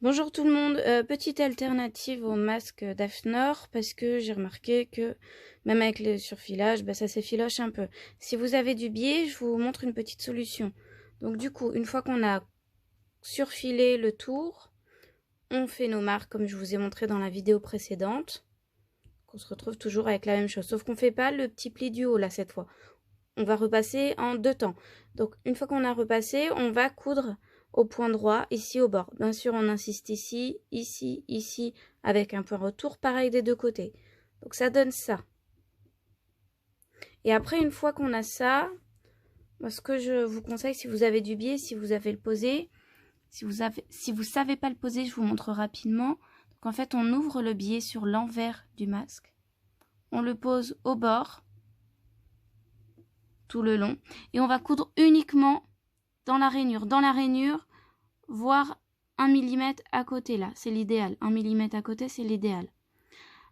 Bonjour tout le monde, petite alternative au masque d'Afnor parce que j'ai remarqué que même avec le surfilage, ça s'effiloche un peu. Si vous avez du biais, je vous montre une petite solution. Donc du coup, une fois qu'on a surfilé le tour, on fait nos marques comme je vous ai montré dans la vidéo précédente. On se retrouve toujours avec la même chose, sauf qu'on ne fait pas le petit pli du haut là cette fois. On va repasser en deux temps. Donc une fois qu'on a repassé, on va coudre au point droit, ici au bord. Bien sûr, on insiste ici, ici, ici, avec un point retour, pareil des deux côtés. Donc ça donne ça. Et après, une fois qu'on a ça, ce que je vous conseille, si vous avez du biais, si vous avez le posé, si vous savez pas le poser, je vous montre rapidement. Donc en fait, on ouvre le biais sur l'envers du masque. On le pose au bord, tout le long. Et on va coudre uniquement dans la rainure, voire 1 mm à côté là, c'est l'idéal. 1 mm à côté, c'est l'idéal.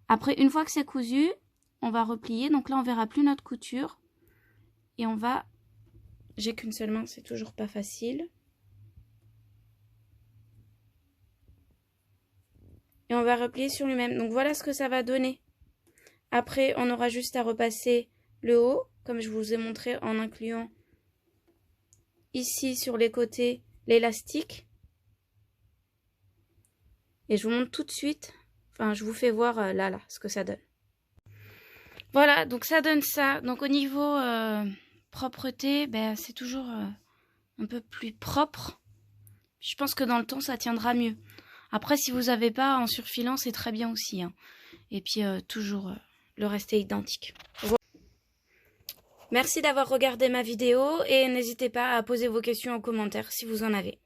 Après, une fois que c'est cousu, on va replier. Donc là, on verra plus notre couture. Et on va... J'ai qu'une seule main, c'est toujours pas facile. Et on va replier sur lui-même. Donc voilà ce que ça va donner. Après, on aura juste à repasser le haut, comme je vous ai montré en incluant ici sur les côtés l'élastique. Et je vous montre tout de suite, enfin je vous fais voir là, ce que ça donne. Voilà, donc ça donne ça. Donc au niveau propreté, c'est toujours un peu plus propre. Je pense que dans le temps, ça tiendra mieux. Après, si vous n'avez pas en surfilant, c'est très bien aussi. Hein. Et puis toujours, le reste est identique. Voilà. Merci d'avoir regardé ma vidéo et n'hésitez pas à poser vos questions en commentaire si vous en avez.